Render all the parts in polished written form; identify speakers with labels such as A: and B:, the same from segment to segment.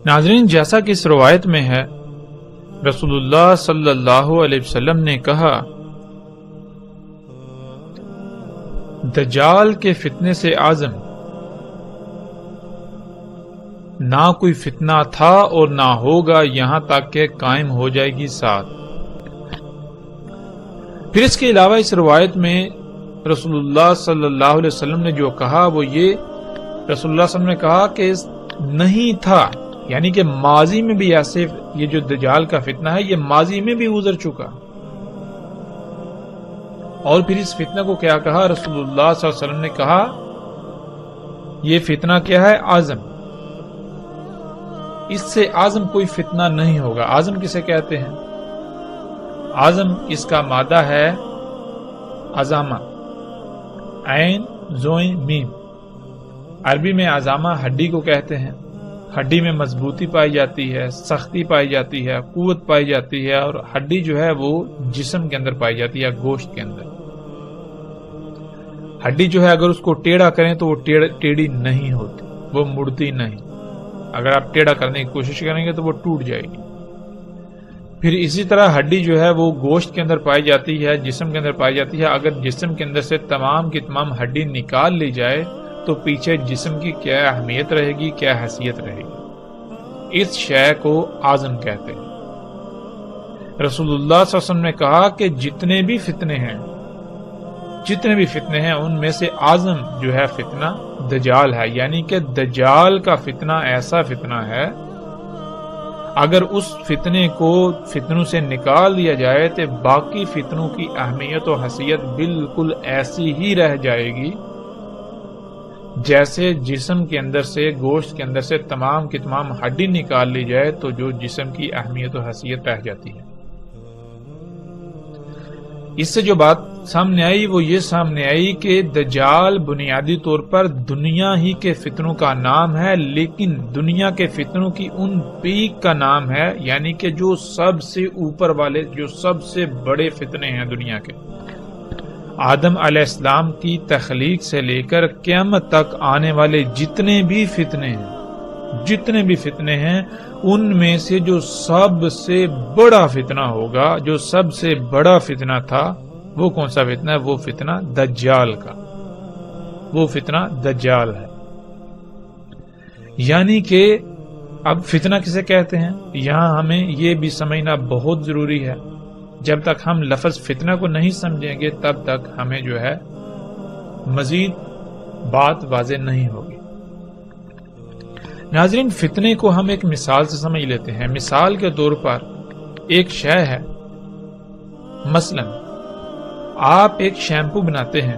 A: ناظرین، جیسا کہ اس روایت میں ہے، رسول اللہ صلی اللہ علیہ وسلم نے کہا، دجال کے فتنے سے اعظم نہ کوئی فتنہ تھا اور نہ ہوگا یہاں تک کہ قائم ہو جائے گی ساتھ۔ پھر اس کے علاوہ اس روایت میں رسول اللہ صلی اللہ علیہ وسلم نے جو کہا وہ یہ، رسول اللہ صلی اللہ علیہ وسلم نے کہا کہ نہیں تھا، یعنی کہ ماضی میں بھی ایسے یہ جو دجال کا فتنہ ہے یہ ماضی میں بھی گزر چکا۔ اور پھر اس فتنہ کو کیا کہا؟ رسول اللہ صلی اللہ علیہ وسلم نے کہا یہ فتنہ کیا ہے؟ اعظم، اس سے اعظم کوئی فتنہ نہیں ہوگا۔ اعظم کسے کہتے ہیں؟ اعظم اس کا مادہ ہے عظامہ، عین زوئیں میم۔ عربی میں عظامہ ہڈی کو کہتے ہیں۔ ہڈی میں مضبوطی پائی جاتی ہے، سختی پائی جاتی ہے، قوت پائی جاتی ہے، اور ہڈی جو ہے وہ جسم کے اندر پائی جاتی ہے، گوشت کے اندر۔ ہڈی جو ہے اگر اس کو ٹیڑھا کریں تو وہ ٹیڑھی نہیں ہوتی، وہ مڑتی نہیں۔ اگر آپ ٹیڑھا کرنے کی کوشش کریں گے تو وہ ٹوٹ جائے گی۔ پھر اسی طرح ہڈی جو ہے وہ گوشت کے اندر پائی جاتی ہے، جسم کے اندر پائی جاتی ہے۔ اگر جسم کے اندر سے تمام کی تمام ہڈی نکال لی جائے تو پیچھے جسم کی کیا اہمیت رہے گی، کیا حیثیت رہے گی؟ اس شے کو اعظم کہتے ہیں۔ رسول اللہ صلی اللہ علیہ وسلم نے کہا کہ جتنے بھی فتنے ہیں ان میں سے اعظم جو ہے فتنہ دجال ہے، یعنی کہ دجال کا فتنہ ایسا فتنہ ہے اگر اس فتنے کو فتنوں سے نکال دیا جائے تو باقی فتنوں کی اہمیت و حیثیت بالکل ایسی ہی رہ جائے گی جیسے جسم کے اندر سے، گوشت کے اندر سے تمام کی تمام ہڈی نکال لی جائے تو جو جسم کی اہمیت و حیثیت رہ جاتی ہے۔ اس سے جو بات سامنے آئی وہ یہ سامنے آئی کہ دجال بنیادی طور پر دنیا ہی کے فتنوں کا نام ہے، لیکن دنیا کے فتنوں کی ان پیک کا نام ہے، یعنی کہ جو سب سے اوپر والے، جو سب سے بڑے فتنے ہیں دنیا کے۔ آدم علیہ السلام کی تخلیق سے لے کر قیامت تک آنے والے جتنے بھی فتنے ہیں ان میں سے جو سب سے بڑا فتنہ ہوگا، جو سب سے بڑا فتنہ تھا، وہ کون سا فتنہ ہے؟ وہ فتنہ دجال کا، وہ فتنہ دجال ہے۔ یعنی کہ اب فتنہ کسے کہتے ہیں یہاں ہمیں یہ بھی سمجھنا بہت ضروری ہے۔ جب تک ہم لفظ فتنہ کو نہیں سمجھیں گے تب تک ہمیں جو ہے مزید بات واضح نہیں ہوگی۔ ناظرین، فتنے کو ہم ایک مثال سے سمجھ لیتے ہیں۔ مثال کے طور پر ایک شے ہے، مثلا آپ ایک شیمپو بناتے ہیں،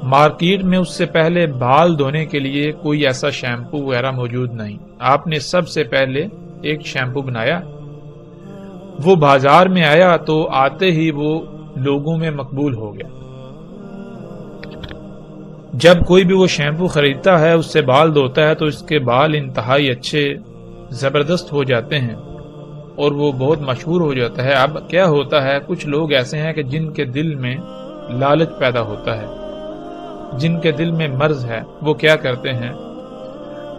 A: مارکیٹ میں اس سے پہلے بال دھونے کے لیے کوئی ایسا شیمپو وغیرہ موجود نہیں، آپ نے سب سے پہلے ایک شیمپو بنایا، وہ بازار میں آیا تو آتے ہی وہ لوگوں میں مقبول ہو گیا۔ جب کوئی بھی وہ شیمپو خریدتا ہے، اس سے بال دھوتا ہے تو اس کے بال انتہائی اچھے زبردست ہو جاتے ہیں اور وہ بہت مشہور ہو جاتا ہے۔ اب کیا ہوتا ہے، کچھ لوگ ایسے ہیں کہ جن کے دل میں لالچ پیدا ہوتا ہے، جن کے دل میں مرض ہے، وہ کیا کرتے ہیں،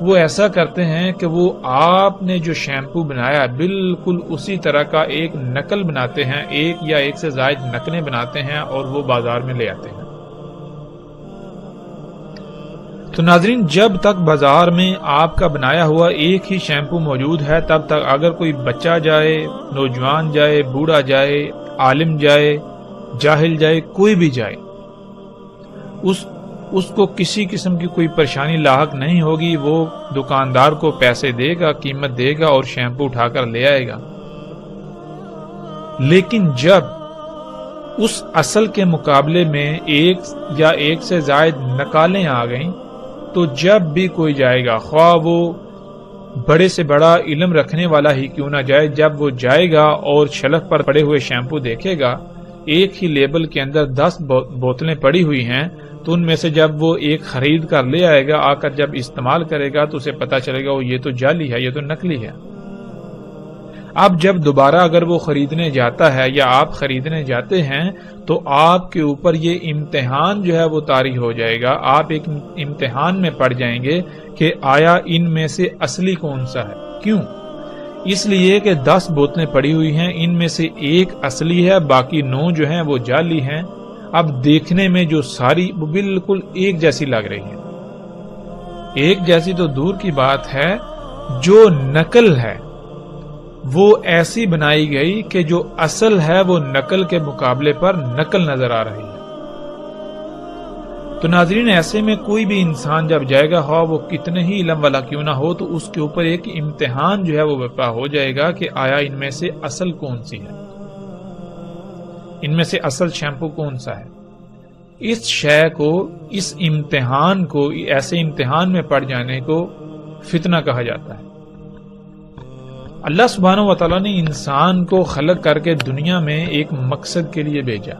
A: وہ ایسا کرتے ہیں کہ وہ آپ نے جو شیمپو بنایا بالکل اسی طرح کا ایک نقل بناتے ہیں، ایک یا ایک سے زائد نقلیں بناتے ہیں اور وہ بازار میں لے آتے ہیں۔ تو ناظرین، جب تک بازار میں آپ کا بنایا ہوا ایک ہی شیمپو موجود ہے تب تک اگر کوئی بچہ جائے، نوجوان جائے، بوڑھا جائے، عالم جائے، جاہل جائے، کوئی بھی جائے، اس کو کسی قسم کی کوئی پریشانی لاحق نہیں ہوگی۔ وہ دکاندار کو پیسے دے گا، قیمت دے گا اور شیمپو اٹھا کر لے آئے گا۔ لیکن جب اس اصل کے مقابلے میں ایک یا ایک سے زائد نقالیں آ گئیں تو جب بھی کوئی جائے گا، خواہ وہ بڑے سے بڑا علم رکھنے والا ہی کیوں نہ جائے، جب وہ جائے گا اور شیلف پر پڑے ہوئے شیمپو دیکھے گا، ایک ہی لیبل کے اندر 10 بوتلیں پڑی ہوئی ہیں تو ان میں سے جب وہ ایک خرید کر لے آئے گا، آ کر جب استعمال کرے گا تو اسے پتا چلے گا وہ یہ تو جعلی ہے، یہ تو نقلی ہے۔ اب جب دوبارہ اگر وہ خریدنے جاتا ہے یا آپ خریدنے جاتے ہیں تو آپ کے اوپر یہ امتحان جو ہے وہ طاری ہو جائے گا. آپ ایک امتحان میں پڑ جائیں گے کہ آیا ان میں سے اصلی کون سا ہے. کیوں؟ اس لیے کہ 10 بوتلیں پڑی ہوئی ہیں، ان میں سے ایک اصلی ہے، باقی 9 جو ہیں وہ جعلی ہیں. اب دیکھنے میں جو ساری وہ بالکل ایک جیسی لگ رہی ہیں. ایک جیسی تو دور کی بات ہے، جو نقل ہے وہ ایسی بنائی گئی کہ جو اصل ہے وہ نقل کے مقابلے پر نقل نظر آ رہی ہے. تو ناظرین، ایسے میں کوئی بھی انسان جب جائے گا، ہاں وہ کتنے ہی علم والا کیوں نہ ہو، تو اس کے اوپر ایک امتحان جو ہے وہ برپا ہو جائے گا کہ آیا ان میں سے اصل کون سی ہے، ان میں سے اصل شیمپو کون سا ہے. اس شے کو، اس امتحان کو، ایسے امتحان میں پڑ جانے کو فتنہ کہا جاتا ہے. اللہ سبحانہ و تعالیٰ نے انسان کو خلق کر کے دنیا میں ایک مقصد کے لیے بھیجا.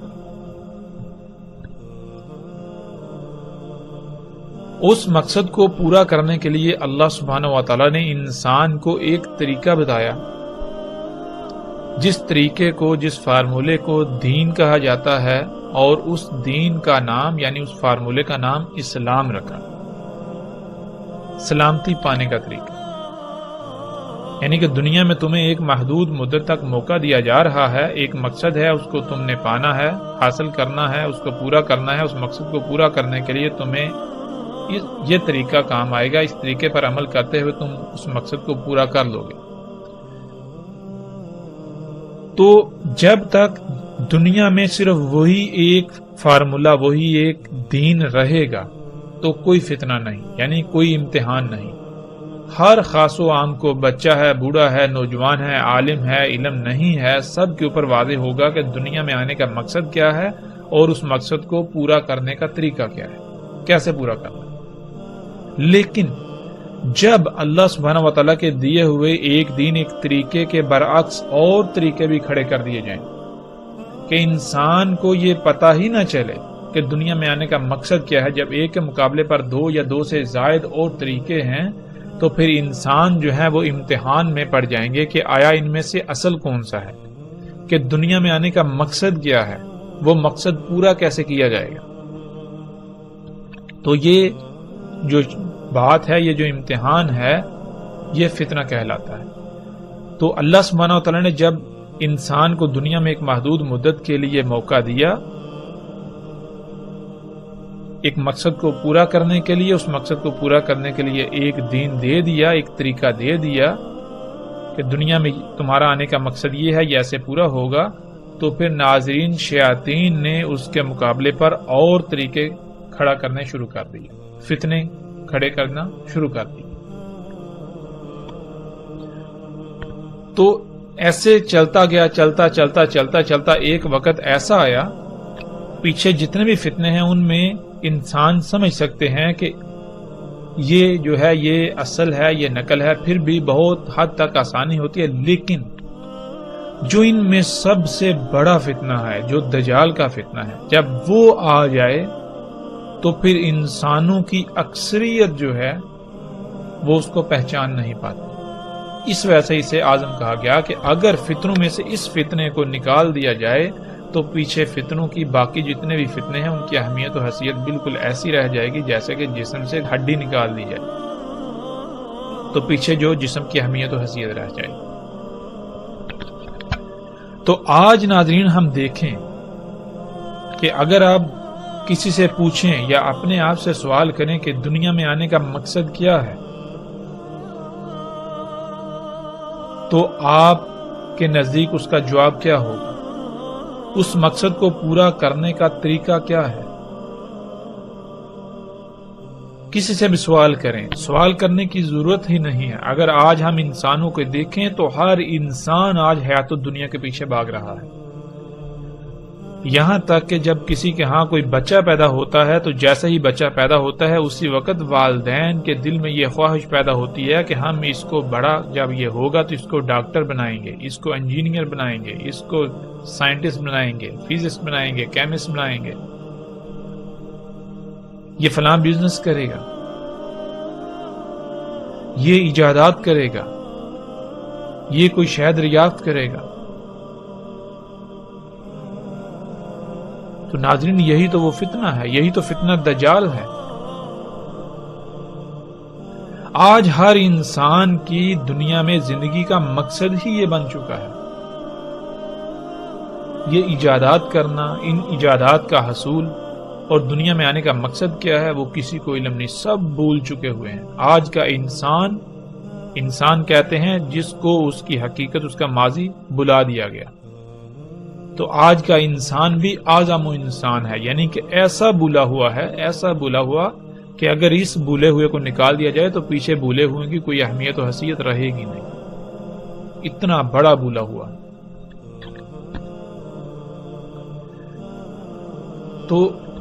A: اس مقصد کو پورا کرنے کے لیے اللہ سبحانہ و تعالیٰ نے انسان کو ایک طریقہ بتایا، جس طریقے کو، جس فارمولے کو دین کہا جاتا ہے، اور اس دین کا نام یعنی اس فارمولے کا نام اسلام رکھا. سلامتی پانے کا طریقہ، یعنی کہ دنیا میں تمہیں ایک محدود مدت تک موقع دیا جا رہا ہے، ایک مقصد ہے، اس کو تم نے پانا ہے، حاصل کرنا ہے، اس کو پورا کرنا ہے. اس مقصد کو پورا کرنے کے لیے تمہیں یہ طریقہ کام آئے گا. اس طریقے پر عمل کرتے ہوئے تم اس مقصد کو پورا کر لو گے. تو جب تک دنیا میں صرف وہی ایک فارمولہ، وہی ایک دین رہے گا تو کوئی فتنہ نہیں، یعنی کوئی امتحان نہیں. ہر خاص و عام کو، بچہ ہے، بوڑھا ہے، نوجوان ہے، عالم ہے، علم نہیں ہے، سب کے اوپر واضح ہوگا کہ دنیا میں آنے کا مقصد کیا ہے اور اس مقصد کو پورا کرنے کا طریقہ کیا ہے، کیسے پورا کرنا. لیکن جب اللہ سبحانہ و تعالیٰ کے دیے ہوئے ایک دین، ایک طریقے کے برعکس اور طریقے بھی کھڑے کر دیے جائیں کہ انسان کو یہ پتہ ہی نہ چلے کہ دنیا میں آنے کا مقصد کیا ہے، جب ایک کے مقابلے پر 2 یا 2 سے زائد اور طریقے ہیں، تو پھر انسان جو ہے وہ امتحان میں پڑ جائیں گے کہ آیا ان میں سے اصل کون سا ہے، کہ دنیا میں آنے کا مقصد کیا ہے، وہ مقصد پورا کیسے کیا جائے گا. تو یہ جو بات ہے، یہ جو امتحان ہے، یہ فتنہ کہلاتا ہے. تو اللہ سبحانہ و تعالیٰ نے جب انسان کو دنیا میں ایک محدود مدت کے لیے موقع دیا، ایک مقصد کو پورا کرنے کے لیے، اس مقصد کو پورا کرنے کے لیے ایک دین دے دیا، ایک طریقہ دے دیا کہ دنیا میں تمہارا آنے کا مقصد یہ ہے، یہ ایسے پورا ہوگا. تو پھر ناظرین، شیاطین نے اس کے مقابلے پر اور طریقے کھڑا کرنے شروع کر دیے، فتنے کھڑے کرنا شروع کر دیے. تو ایسے چلتا گیا، چلتا ایک وقت ایسا آیا، پیچھے جتنے بھی فتنے ہیں ان میں انسان سمجھ سکتے ہیں کہ یہ جو ہے یہ اصل ہے، یہ نقل ہے، پھر بھی بہت حد تک آسانی ہوتی ہے. لیکن جو ان میں سب سے بڑا فتنہ ہے، جو دجال کا فتنہ ہے، جب وہ آ جائے تو پھر انسانوں کی اکثریت جو ہے وہ اس کو پہچان نہیں پاتی. اس وجہ سے اسے اعظم کہا گیا کہ اگر فتنوں میں سے اس فتنے کو نکال دیا جائے تو پیچھے فتنوں کی باقی جتنے بھی فتنے ہیں ان کی اہمیت و حیثیت بالکل ایسی رہ جائے گی جیسے کہ جسم سے ہڈی نکال دی جائے تو پیچھے جو جسم کی اہمیت و حیثیت رہ جائے. تو آج ناظرین ہم دیکھیں کہ اگر آپ کسی سے پوچھیں یا اپنے آپ سے سوال کریں کہ دنیا میں آنے کا مقصد کیا ہے، تو آپ کے نزدیک اس کا جواب کیا ہوگا؟ اس مقصد کو پورا کرنے کا طریقہ کیا ہے؟ کسی سے بھی سوال کریں، سوال کرنے کی ضرورت ہی نہیں ہے. اگر آج ہم انسانوں کو دیکھیں تو ہر انسان آج حیات الدنیا کے پیچھے بھاگ رہا ہے. یہاں تک کہ جب کسی کے ہاں کوئی بچہ پیدا ہوتا ہے تو جیسے ہی بچہ پیدا ہوتا ہے اسی وقت والدین کے دل میں یہ خواہش پیدا ہوتی ہے کہ ہم اس کو بڑا جب یہ ہوگا تو اس کو ڈاکٹر بنائیں گے، اس کو انجینئر بنائیں گے، اس کو سائنٹسٹ بنائیں گے، فزسٹ بنائیں گے، کیمسٹ بنائیں گے، یہ فلاں بزنس کرے گا، یہ ایجادات کرے گا. یہ کوئی شہد دریافت کرے گا؟ تو ناظرین یہی تو وہ فتنہ ہے، یہی تو فتنہ دجال ہے۔ آج ہر انسان کی دنیا میں زندگی کا مقصد ہی یہ بن چکا ہے، یہ ایجادات کرنا، ان ایجادات کا حصول اور دنیا میں آنے کا مقصد کیا ہے وہ کسی کو علم نہیں، سب بھول چکے ہوئے ہیں۔ آج کا انسان کہتے ہیں جس کو اس کی حقیقت، اس کا ماضی بلا دیا گیا۔ تو آج کا انسان بھی اعظم انسان ہے، یعنی کہ ایسا بھولا ہوا ہے، ایسا بھولا ہوا کہ اگر اس بھولے ہوئے کو نکال دیا جائے تو پیچھے بھولے ہوئے کی کوئی اہمیت و حیثیت رہے گی نہیں، اتنا بڑا بھولا ہوا۔ تو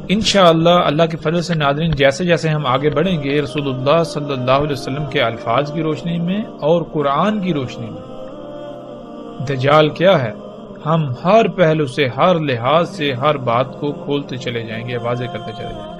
A: انشاءاللہ اللہ کے فضل سے ناظرین جیسے جیسے ہم آگے بڑھیں گے رسول اللہ صلی اللہ علیہ وسلم کے الفاظ کی روشنی میں اور قرآن کی روشنی میں دجال کیا ہے ہم ہر پہلو سے، ہر لحاظ سے ہر بات کو کھولتے چلے جائیں گے، واضح کرتے چلے جائیں گے۔